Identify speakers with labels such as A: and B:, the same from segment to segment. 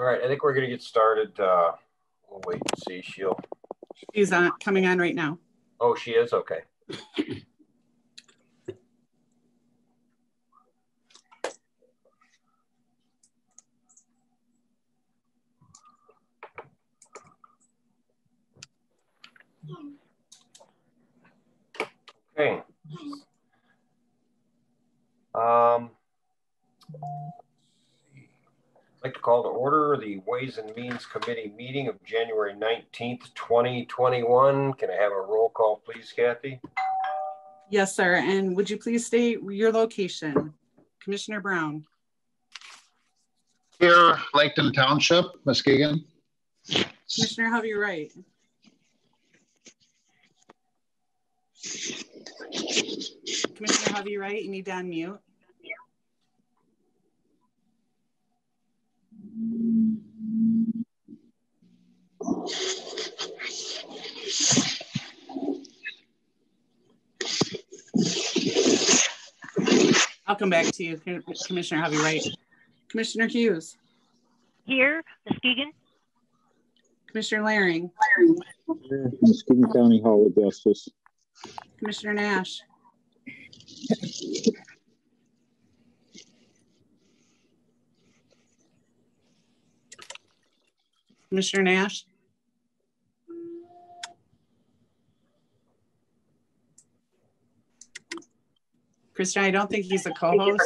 A: right, I think we're going to get started. We'll wait and see.
B: She's coming on right now.
A: Oh, she is? Okay. Okay. I'd like to call to order the Ways and Means Committee meeting of January 19th, 2021. Can I have a roll call, please, Kathy?
B: Yes, sir. And would you please state your location? Commissioner Brown.
C: Here, Laketon Township, Muskegon.
B: Commissioner Hovey Wright. Commissioner Hovey Wright, you need to unmute. I'll come back to you, Commissioner Hovey Wright. Commissioner Hughes.
D: Here, Muskegon.
B: Commissioner Laring.
E: Here, Muskegon County Hall of Justice.
B: Commissioner Nash. Commissioner Nash. Christian, I don't think he's a co-host.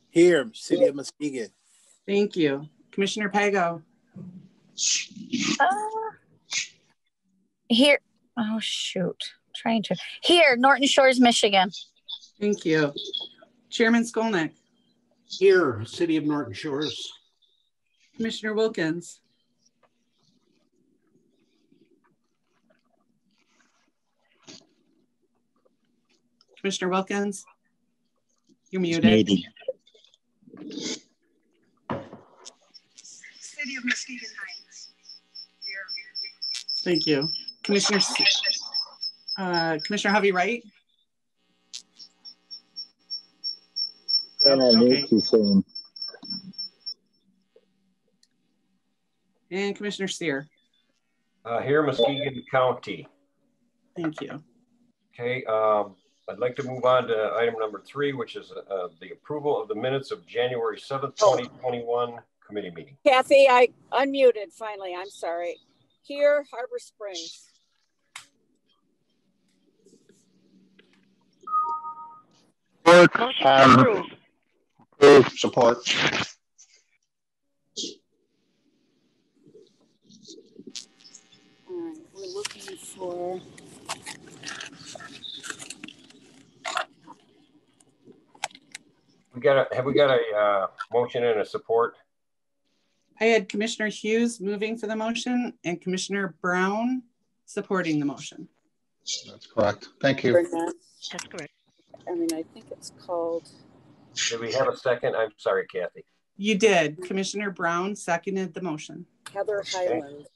F: Here, City of Muskegon.
B: Thank you. Commissioner Pago.
D: Here, oh shoot, trying to. Here, Norton Shores, Michigan.
B: Thank you. Chairman Skolnick.
G: Here, City of Norton Shores.
B: Commissioner Wilkins. Commissioner Wilkins, you're muted.
H: City of Muskegon Heights. Here.
B: Thank you. Commissioner Hovey Wright. Okay. And Commissioner Steer.
A: Here, Muskegon County.
B: Thank you.
A: Okay, I'd like to move on to item number 3, which is the approval of the minutes of January 7th, 2021 committee meeting.
I: Kathy, I unmuted finally. I'm sorry. Here, Harbor Springs.
C: Motion approve. Support.
I: All right, we're looking for.
A: Have we got a motion and a support?
B: I had Commissioner Hughes moving for the motion and Commissioner Brown supporting the motion.
C: That's correct. Thank you.
D: That's correct.
I: I mean, I think it's called.
A: Did we have a second? I'm sorry, Kathy.
B: You did. Commissioner Brown seconded the motion.
I: Heather Highlands.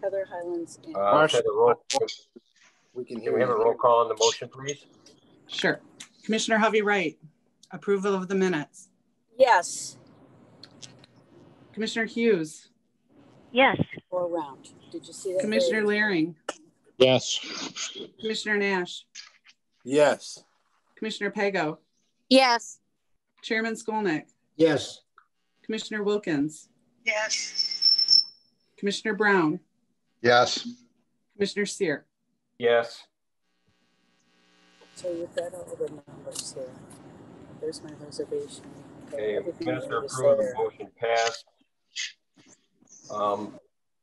I: Heather Highlands. And
A: We can we have a roll call on the motion, please?
B: Sure. Commissioner Hovey Wright, approval of the minutes.
I: Yes.
B: Commissioner Hughes.
D: Yes.
I: Or around. Did you see that?
B: Commissioner Laring.
E: Yes.
B: Commissioner Nash.
F: Yes.
B: Commissioner Pago.
D: Yes.
B: Chairman Skolnick.
G: Yes.
B: Commissioner Wilkins.
H: Yes.
B: Commissioner Brown.
C: Yes.
B: Commissioner Steer.
A: Yes.
I: So you've got all the numbers here. There's my reservation.
A: Okay, Minister approved, the motion passed. I'd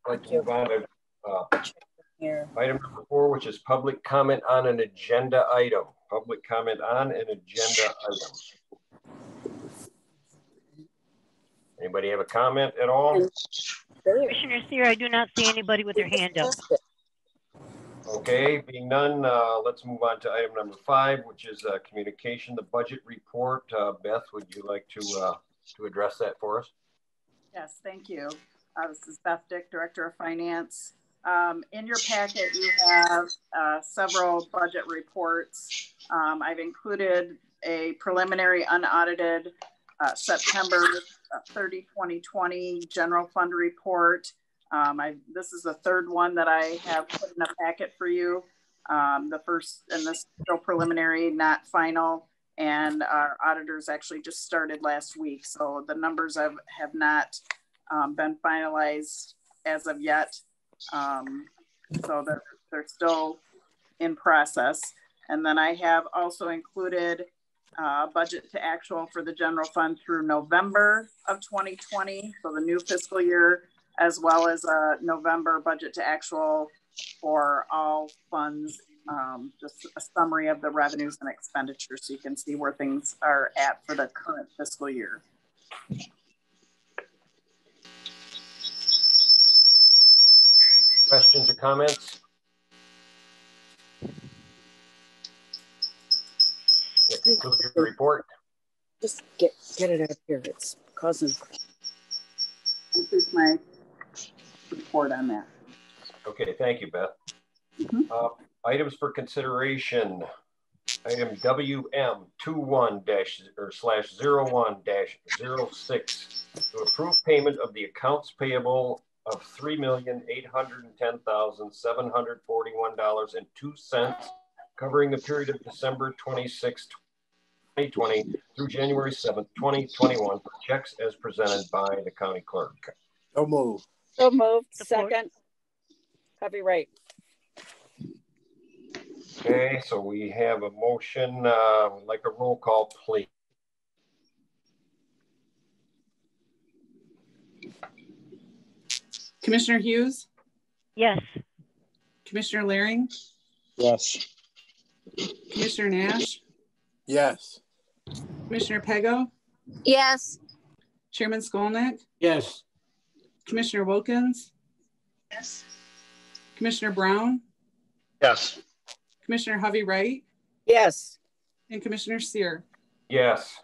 A: like to move on to item number 4, which is public comment on an agenda item. Public comment on an agenda item. Anybody have a comment at all?
D: Commissioner Steer, I do not see anybody with their hand up.
A: Okay, being none, let's move on to item number 5, which is communication, the budget report. Beth, would you like to address that for us?
J: Yes, thank you. This is Beth Dick, Director of Finance. In your packet, you have several budget reports. I've included a preliminary unaudited September 30, 2020 general fund report. This is the third one that I have put in a packet for you. The first, and this is still preliminary, not final. And our auditors actually just started last week. So the numbers have not been finalized as of yet. So they're still in process. And then I have also included budget to actual for the general fund through November of 2020, so the new fiscal year, as well as a November budget to actual for all funds, just a summary of the revenues and expenditures so you can see where things are at for the current fiscal year.
A: Questions or comments? That concludes your report.
I: Just get it out of here. It's causing.
J: Concludes my report on that.
A: Okay, thank you, Beth. Items for consideration. Item WM21-/01-06 to approve payment of the accounts payable of $3,810,741.02, covering the period of December 26, 2020 through January 7th, 2021 for checks as presented by the county clerk.
F: So moved.
I: So moved. Second. Heavy right.
A: Okay, so we have a motion, like a roll call, please.
B: Commissioner Hughes?
D: Yes.
B: Commissioner Laring?
E: Yes.
B: Commissioner Nash?
F: Yes.
B: Commissioner Pego?
D: Yes.
B: Chairman Skolnick?
G: Yes.
B: Commissioner Wilkins?
H: Yes.
B: Commissioner Brown?
C: Yes.
B: Commissioner Hovey Wright?
I: Yes.
B: And Commissioner Sear?
A: Yes.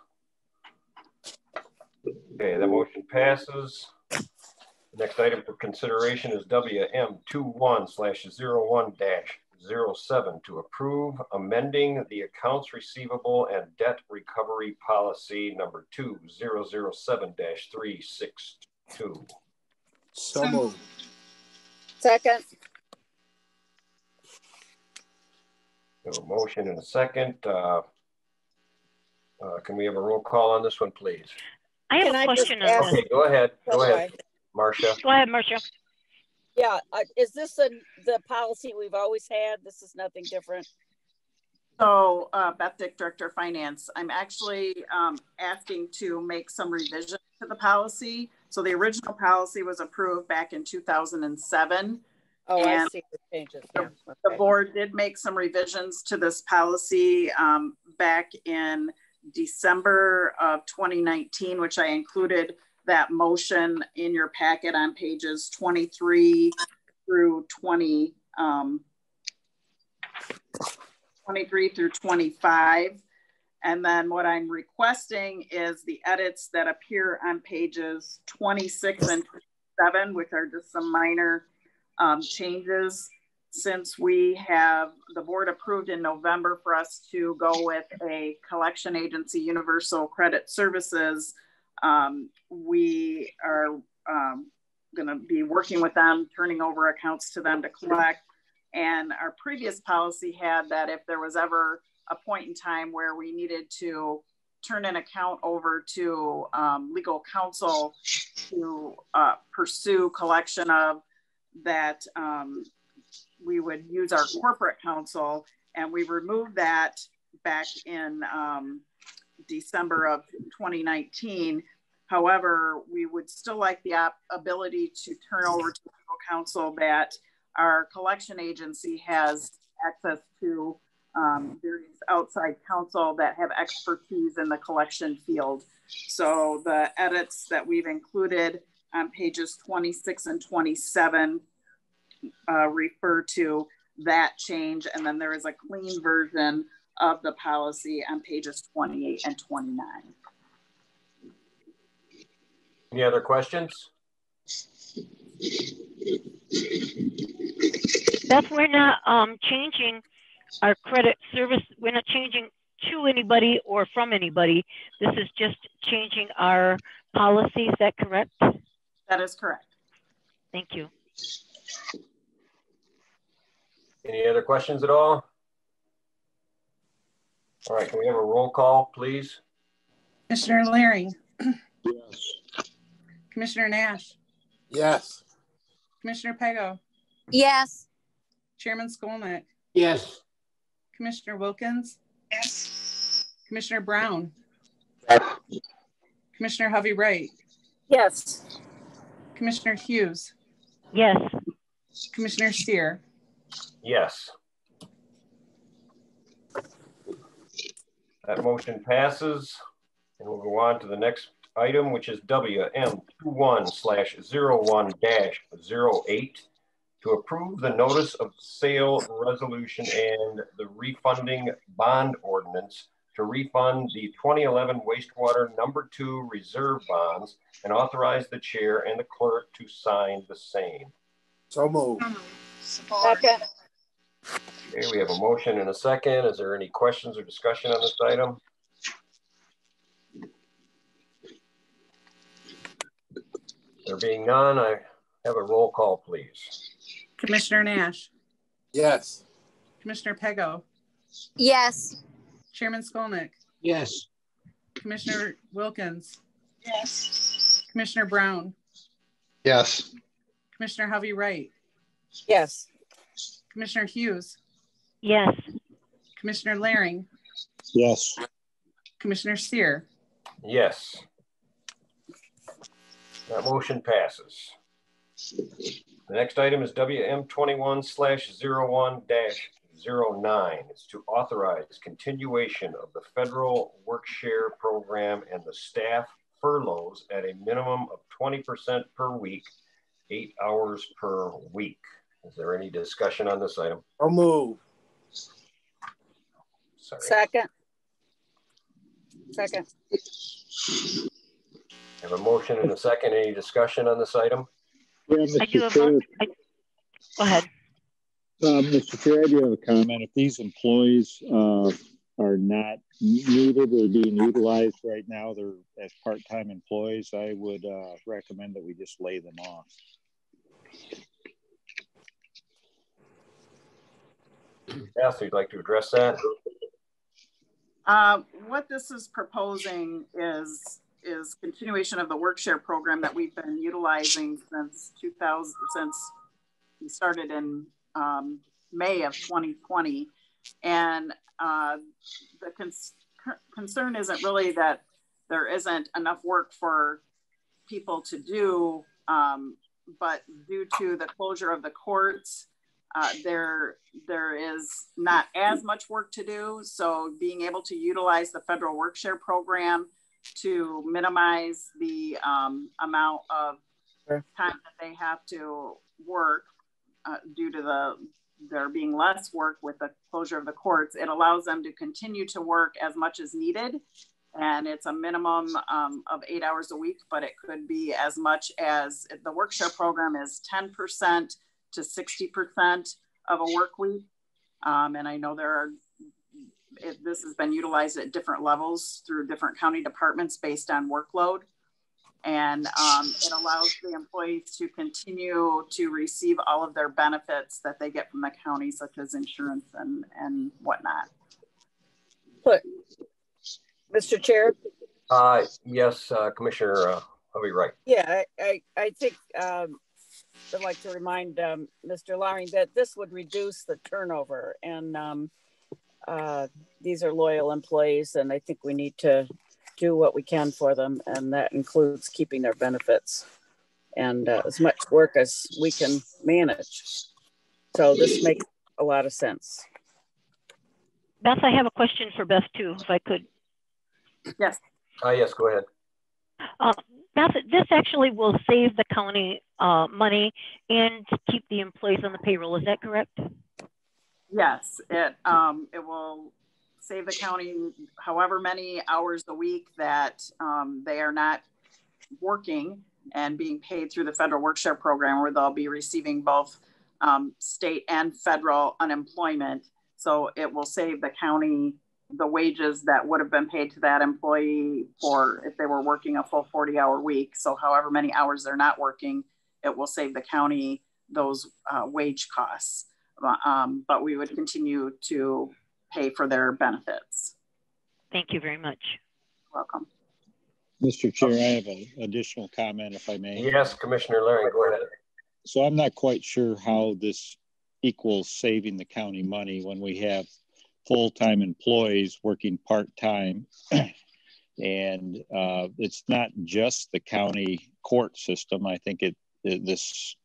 A: Okay, the motion passes. Next item for consideration is WM21/01-07 to approve amending the accounts receivable and debt recovery policy number 2007-362.
F: So moved.
I: Second.
A: A motion and a second. Can we have a roll call on this one, please?
D: I have a question on this.
A: Okay, go ahead. Go ahead, Marcia.
D: Go ahead, Marcia.
I: Yeah. Is this the policy we've always had? This is nothing different.
J: So Beth Dick, Director of Finance, I'm actually asking to make some revisions to the policy. So the original policy was approved back in 2007.
I: Oh,
J: and
I: I see the changes. Yeah.
J: The board did make some revisions to this policy back in December of 2019, which I included that motion in your packet on pages 23 through 20, 23 through 25. And then what I'm requesting is the edits that appear on pages 26 and 27, which are just some minor changes. Since we have, the board approved in November for us to go with a collection agency, Universal Credit Services, we are going to be working with them, turning over accounts to them to collect. And our previous policy had that if there was ever a point in time where we needed to turn an account over to legal counsel to pursue collection of that, we would use our corporate counsel, and we removed that back in December of 2019. However, we would still like the ability to turn over to legal counsel that our collection agency has access to various outside counsel that have expertise in the collection field. So the edits that we've included on pages 26 and 27 refer to that change. And then there is a clean version of the policy on pages 28 and 29.
A: Any other questions?
D: Beth, we're not changing our credit service. We're not changing
K: to anybody or from anybody. This is just changing our policy. Is that correct?
J: That is correct.
K: Thank you.
A: Any other questions at all? All right, can we have a roll call, please?
B: Commissioner Laring.
E: Yes.
B: Commissioner Nash.
F: Yes.
B: Commissioner Pego.
D: Yes.
B: Chairman Skolnick.
G: Yes.
B: Commissioner Wilkins.
H: Yes.
B: Commissioner Brown.
C: Yes.
B: Commissioner Hovey Wright.
I: Yes.
B: Commissioner Hughes.
K: Yes.
B: Commissioner Steer.
A: Yes. That motion passes, and we'll go on to the next item, which is WM21/01-08 to approve the notice of sale resolution and the refunding bond ordinance to refund the 2011 wastewater number 2 reserve bonds and authorize the chair and the clerk to sign the same.
F: So moved.
H: Support.
I: Second.
A: Okay, we have a motion and a second. Is there any questions or discussion on this item? There being none, I have a roll call, please.
B: Commissioner Nash.
F: Yes.
B: Commissioner Pego.
D: Yes.
B: Chairman Skolnick.
G: Yes.
B: Commissioner Wilkins.
H: Yes.
B: Commissioner Brown.
C: Yes.
B: Commissioner Hovey Wright.
I: Yes.
B: Commissioner Hughes.
K: Yes.
B: Commissioner Laring.
E: Yes.
B: Commissioner Steer.
A: Yes. That motion passes. The next item is WM21/01-09. It's to authorize continuation of the federal work share program and the staff furloughs at a minimum of 20% per week, 8 hours per week. Is there any discussion on this item?
F: So moved.
A: Sorry.
I: Second. Second.
A: I have a motion and a second. Any discussion on this item?
E: Yeah,
K: I do
E: Mr.
K: have
E: Chair,
K: go ahead.
E: Mr. Chair, I do have a comment. If these employees are not needed or being utilized right now, they're as part-time employees, I would recommend that we just lay them off.
A: Yes, you'd like to address that?
J: What this is proposing is continuation of the work share program that we've been utilizing since we started in May of 2020. And the concern isn't really that there isn't enough work for people to do, but due to the closure of the courts, there is not as much work to do. So being able to utilize the federal work share program to minimize the amount of time that they have to work due to there being less work with the closure of the courts, it allows them to continue to work as much as needed. And it's a minimum of 8 hours a week, but it could be as much as the work share program is 10% to 60% of a work week. And I know this has been utilized at different levels through different county departments based on workload. And it allows the employees to continue to receive all of their benefits that they get from the county, such as insurance and whatnot.
I: But, Mr. Chair?
A: Yes, Commissioner Hovey Wright.
I: Yeah, I think I'd like to remind Mr. Laring that this would reduce the turnover, and these are loyal employees, and I think we need to do what we can for them, and that includes keeping their benefits and as much work as we can manage. So this makes a lot of sense.
K: Beth, I have a question for Beth too, if I could.
J: Yes.
A: Yes, go ahead.
K: Beth, this actually will save the county money and keep the employees on the payroll. Is that correct?
J: Yes, it will save the county however many hours a week that they are not working and being paid through the federal work share program, where they'll be receiving both state and federal unemployment. So it will save the county the wages that would have been paid to that employee for if they were working a full 40-hour week. So however many hours they're not working, it will save the county those wage costs. But we would continue to pay for their benefits.
K: Thank you very much.
J: Welcome.
E: Mr. Chair, I have an additional comment, if I may.
A: Yes, Commissioner Larry, go ahead.
E: So I'm not quite sure how this equals saving the county money when we have full-time employees working part-time. And it's not just the county court system. I think this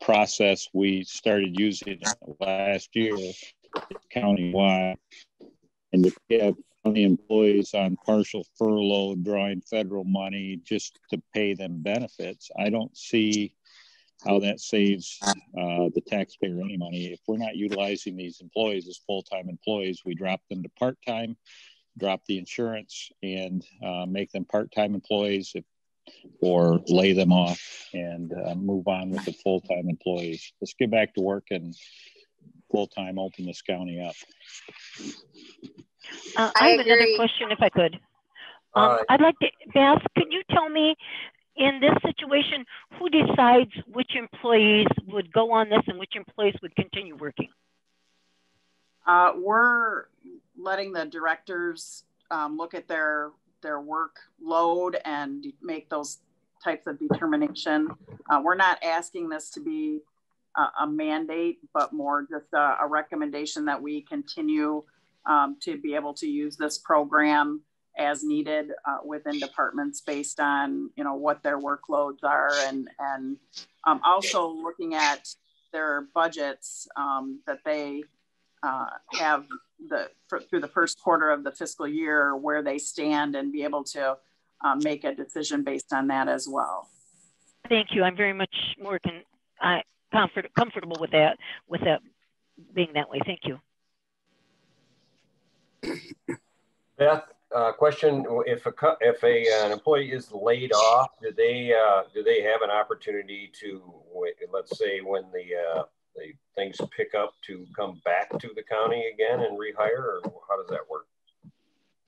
E: process we started using last year countywide, and if you have county employees on partial furlough drawing federal money just to pay them benefits, I don't see how that saves the taxpayer any money. If we're not utilizing these employees as full-time employees, we drop them to part-time, drop the insurance, and make them part-time employees, or lay them off and move on with the full-time employees. Let's get back to work and full-time open this county up.
K: I have another question, if I could. I'd like to, Beth, could you tell me, in this situation, who decides which employees would go on this and which employees would continue working?
J: We're letting the directors look at their workload and make those types of determination. We're not asking this to be a mandate, but more just a recommendation that we continue to be able to use this program as needed within departments based on what their workloads are, and also looking at their budgets that they have through the first quarter of the fiscal year, where they stand, and be able to make a decision based on that as well.
K: Thank you. I'm very much more comfortable with that being that way. Thank you.
A: Beth, question: If an employee is laid off, do they have an opportunity to, let's say, when the things pick up, to come back to the county again and rehire, or how does that work?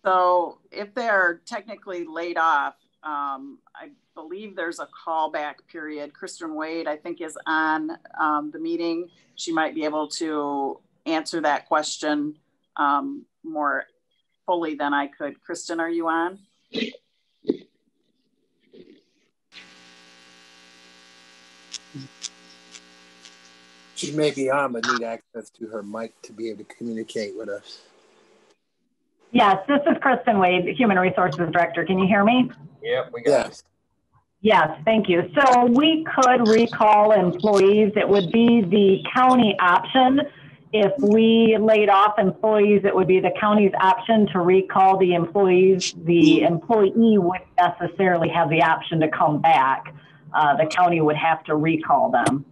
J: So if they're technically laid off, I believe there's a callback period. Kristen Wade, I think, is on the meeting. She might be able to answer that question more fully than I could. Kristen, are you on?
F: She may be on, but need access to her mic to be able to communicate with us.
L: Yes, this is Kristen Wade, Human Resources Director. Can you hear me?
A: Yep, we got it.
L: Yes, thank you. So we could recall employees. It would be the county option. If we laid off employees, it would be the county's option to recall the employees. The employee wouldn't necessarily have the option to come back. The county would have to recall them.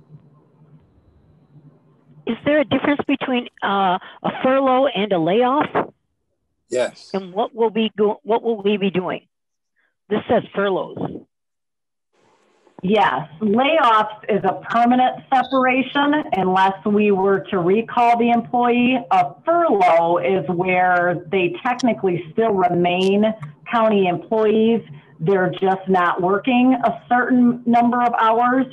K: Is there a difference between a furlough and a layoff?
F: Yes.
K: And what will we be doing? This says furloughs.
L: Yes, layoffs is a permanent separation unless we were to recall the employee. A furlough is where they technically still remain county employees. They're just not working a certain number of hours.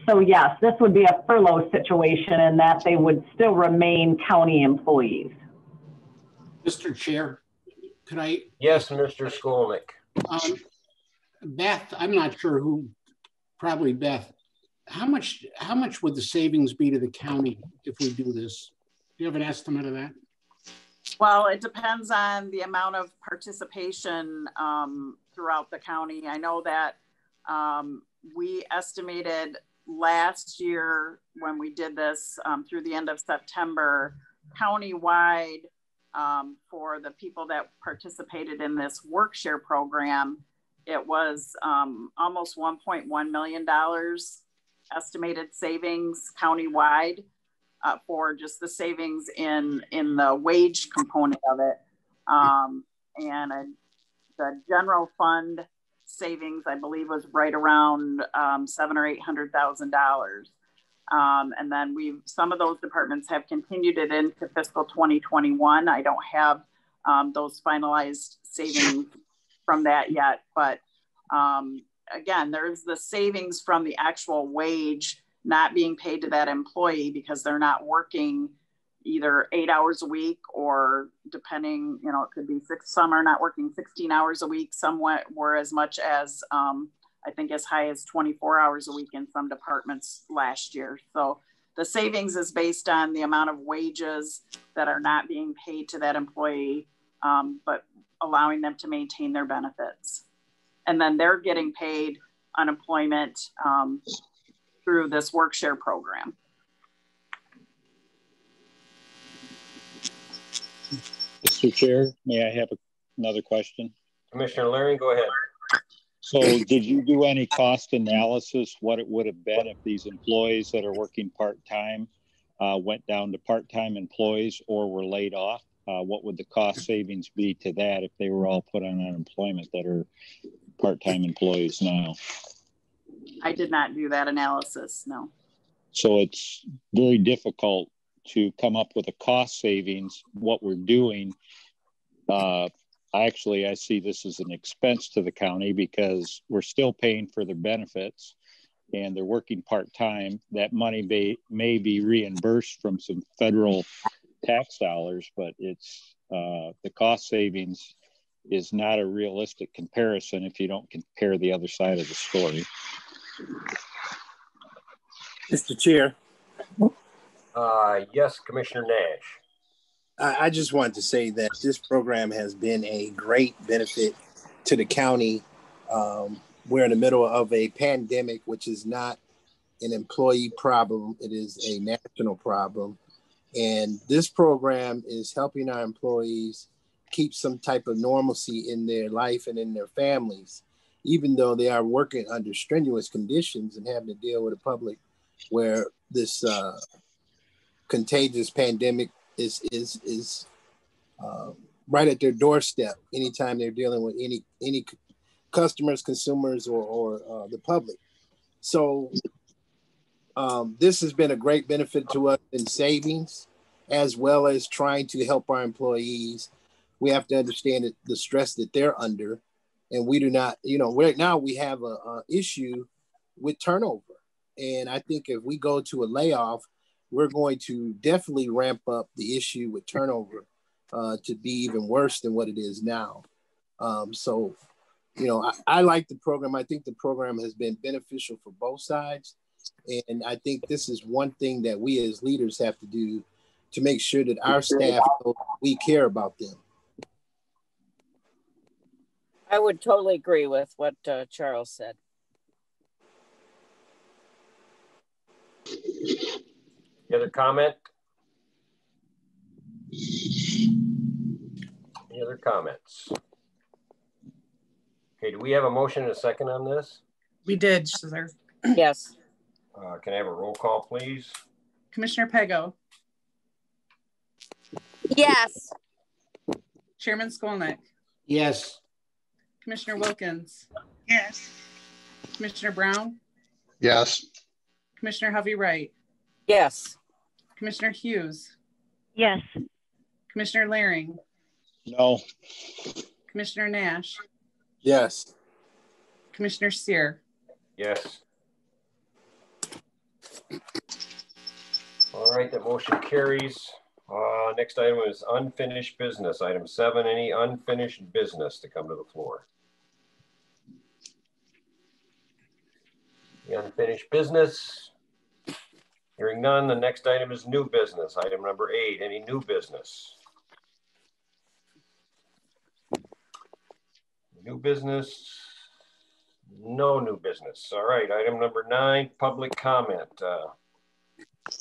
L: So yes, this would be a furlough situation in that they would still remain county employees.
G: Mr. Chair, could I?
A: Yes, Mr. Skolnick.
G: Beth, I'm not sure who. Probably Beth. How much would the savings be to the county if we do this? Do you have an estimate of that?
J: Well, it depends on the amount of participation throughout the county. I know that we estimated last year when we did this through the end of September, countywide, for the people that participated in this work-share program, it was almost $1.1 million estimated savings countywide for just the savings in the wage component of it. And the general fund savings, I believe, was right around $700,000 or $800,000. And then some of those departments have continued it into fiscal 2021. I don't have those finalized savings from that yet. But again, there's the savings from the actual wage not being paid to that employee because they're not working either 8 hours a week, or depending, you know, it could be some are not working 16 hours a week, somewhat were as much as I think as high as 24 hours a week in some departments last year. So the savings is based on the amount of wages that are not being paid to that employee, but allowing them to maintain their benefits. And then they're getting paid unemployment through this work share program.
E: Mr. Chair, may I have another question?
A: Commissioner Laring, go ahead.
E: So did you do any cost analysis, what it would have been if these employees that are working part-time went down to part-time employees or were laid off? What would the cost savings be to that if they were all put on unemployment that are part-time employees now?
J: I did not do that analysis, no.
E: So it's very difficult to come up with a cost savings. What we're doing, actually, I see this as an expense to the county because we're still paying for their benefits and they're working part-time. That money may be reimbursed from some federal tax dollars, but it's the cost savings is not a realistic comparison if you don't compare the other side of the story.
F: Mr. Chair.
A: Yes, Commissioner Nash.
F: I just wanted to say that this program has been a great benefit to the county. We're in the middle of a pandemic, which is not an employee problem. It is a national problem. And this program is helping our employees keep some type of normalcy in their life and in their families, even though they are working under strenuous conditions and having to deal with a public where this contagious pandemic is right at their doorstep anytime they're dealing with any customers, consumers, or the public. So this has been a great benefit to us in savings, as well as trying to help our employees. We have to understand the stress that they're under, and we do not, right now we have a issue with turnover. And I think if we go to a layoff, we're going to definitely ramp up the issue with turnover to be even worse than what it is now. So, I like the program. I think the program has been beneficial for both sides. And I think this is one thing that we as leaders have to do to make sure that our staff knows we care about them.
I: I would totally agree with what Charles said.
A: Any other comment? Any other comments? Okay, do we have a motion and a second on this?
B: We did, sir.
I: Yes.
A: Can I have a roll call, please?
B: Commissioner Pego.
D: Yes.
B: Chairman Skolnick.
G: Yes.
B: Commissioner Wilkins.
H: Yes.
B: Commissioner Brown.
C: Yes.
B: Commissioner Hovey-Wright.
I: Yes.
B: Commissioner Hughes.
K: Yes.
B: Commissioner Laring.
E: No.
B: Commissioner Nash.
F: Yes.
B: Commissioner Sear.
A: Yes. All right, the motion carries. Next item is unfinished business. Item 7, any unfinished business to come to the floor? The unfinished business. Hearing none, the next item is new business. Item number 8, any new business? New business, no new business. All right, item number 9, public comment.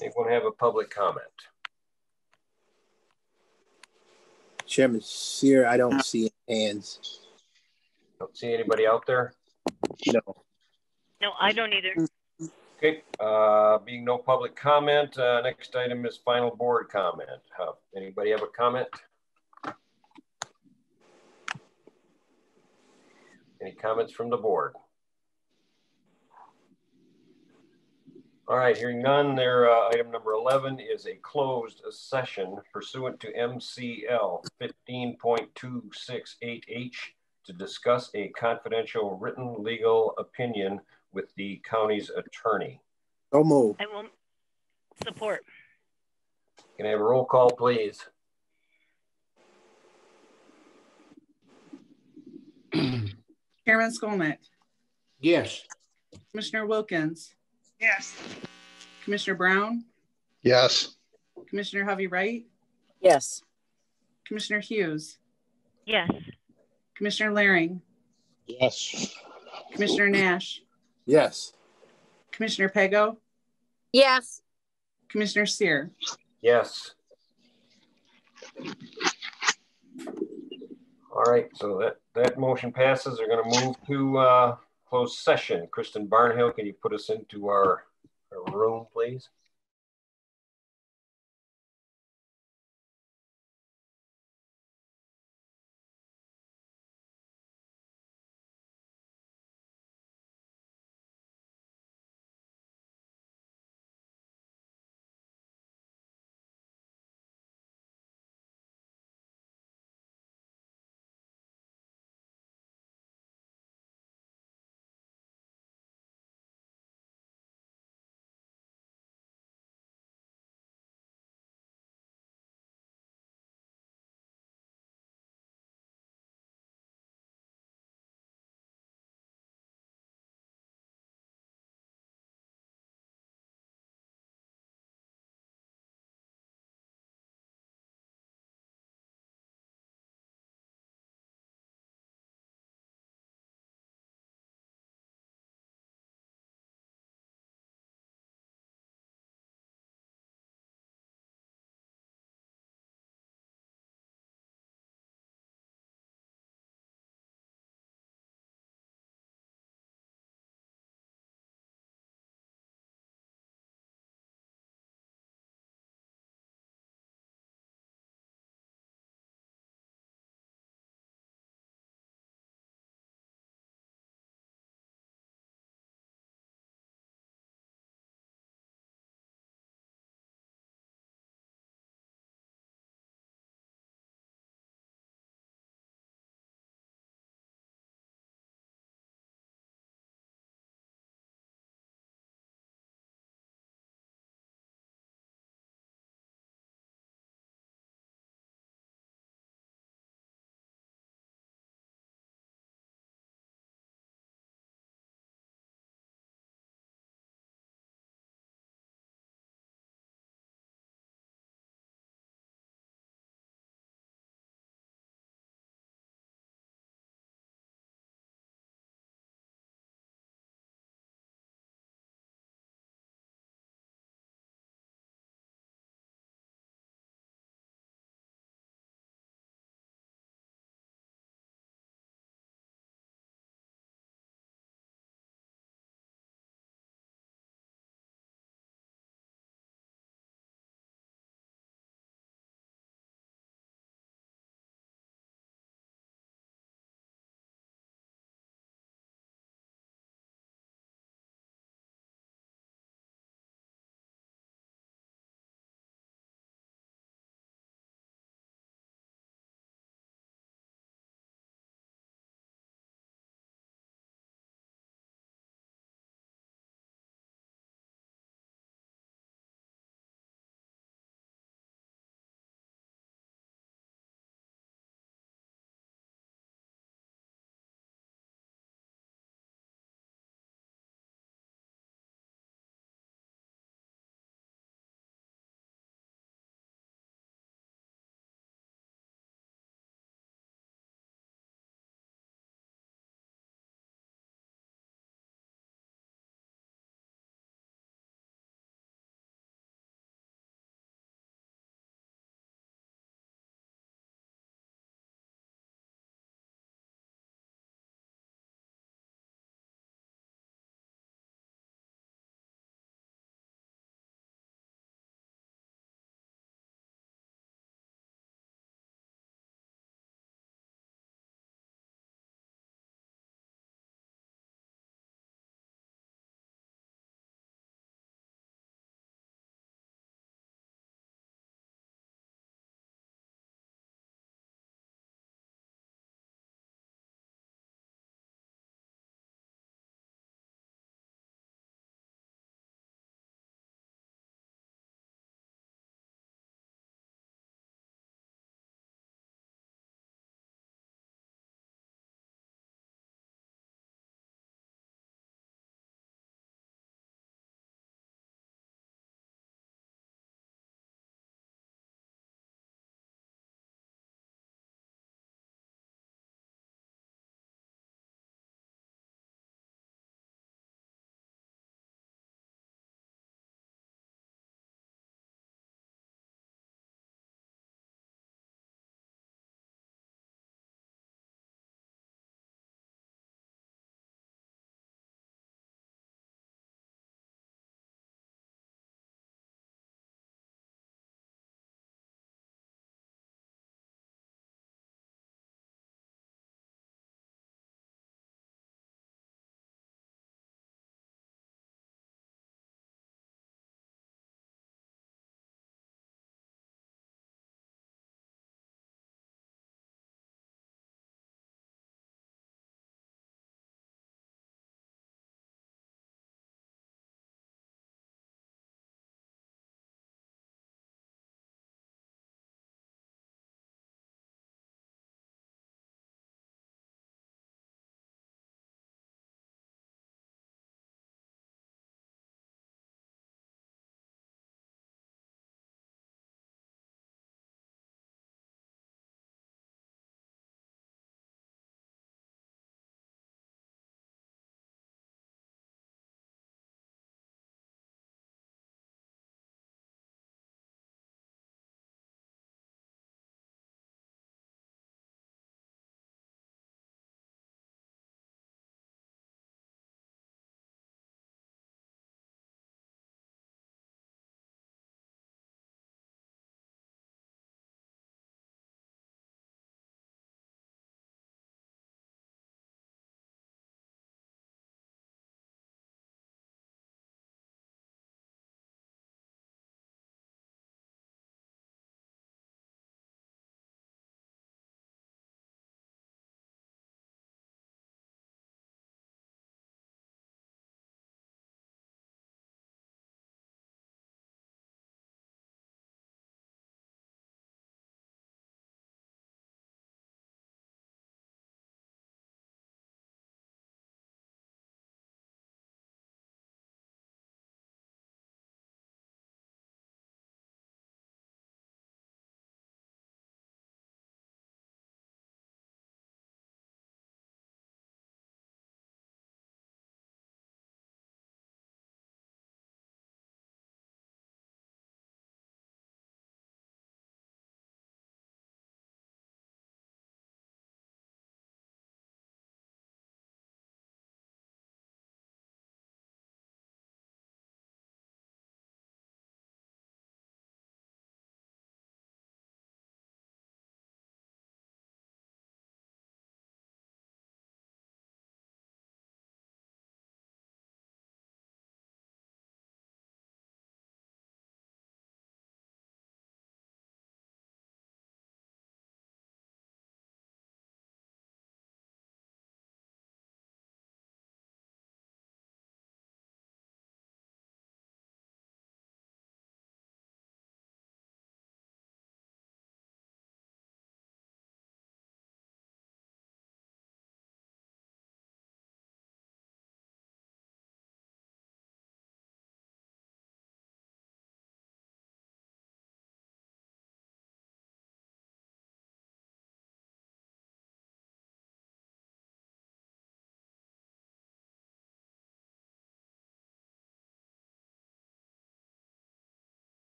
A: Anyone have a public comment?
F: Chairman Sear, I don't see hands.
A: Don't see anybody out there?
F: No.
K: No, I don't either.
A: Okay, being no public comment, next item is final board comment. Anybody have a comment? Any comments from the board? All All right, hearing none, their item number 11 is a closed session pursuant to MCL 15.268H to discuss a confidential written legal opinion with the county's attorney.
F: So move.
K: I will support.
A: Can I have a roll call, please?
B: Chairman Skolnick.
G: Yes.
B: Commissioner Wilkins.
H: Yes.
B: Commissioner Brown.
C: Yes.
B: Commissioner Hovey Wright.
I: Yes.
B: Commissioner Hughes.
K: Yes.
B: Commissioner Laring.
E: Yes.
B: Commissioner Nash.
F: Yes.
B: Commissioner Pego.
D: Yes.
B: Commissioner Sear.
A: Yes. All right, so that motion passes. They're going to move to closed session. Kristen Barnhill, can you put us into our room, please?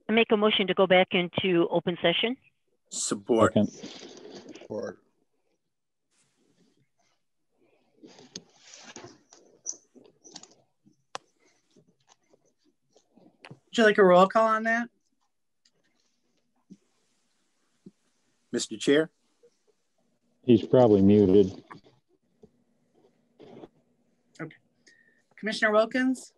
K: I make a motion to go back into open session.
F: Support.
C: Support.
B: Would you like a roll call on that?
F: Mr. Chair?
E: He's probably muted.
B: Okay. Commissioner Wilkins?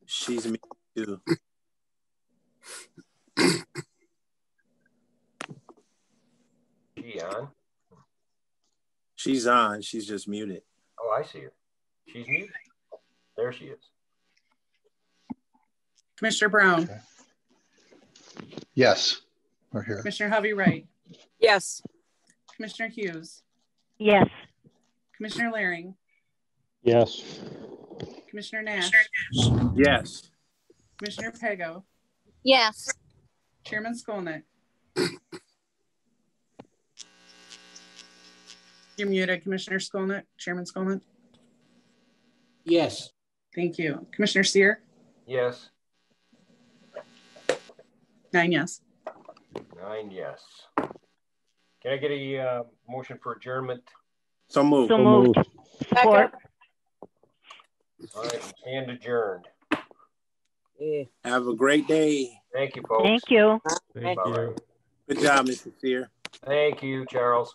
F: She's muted too.
A: She on?
F: She's on. She's just muted.
A: Oh, I see her. She's muted. There she is.
B: Commissioner Brown?
C: Okay. Yes, we're here.
B: Commissioner Hovey-Wright?
I: Yes.
B: Commissioner Hughes?
K: Yes.
B: Commissioner Laring?
E: Yes.
B: Commissioner Nash?
F: Yes.
B: Commissioner Pago?
D: Yes.
B: Chairman Skolnick? You're muted, Commissioner Skolnick. Chairman Skolnick?
G: Yes.
B: Thank you. Commissioner Sear?
A: Yes.
B: 9 yes.
A: 9 yes. Can I get a motion for adjournment?
F: So moved.
K: So moved. Support.
A: All right, stand adjourned.
I: Yeah.
F: Have a great day.
A: Thank you, folks.
K: Thank you.
A: Thank you.
F: Good job, Mr. Sear.
A: Thank you, Charles.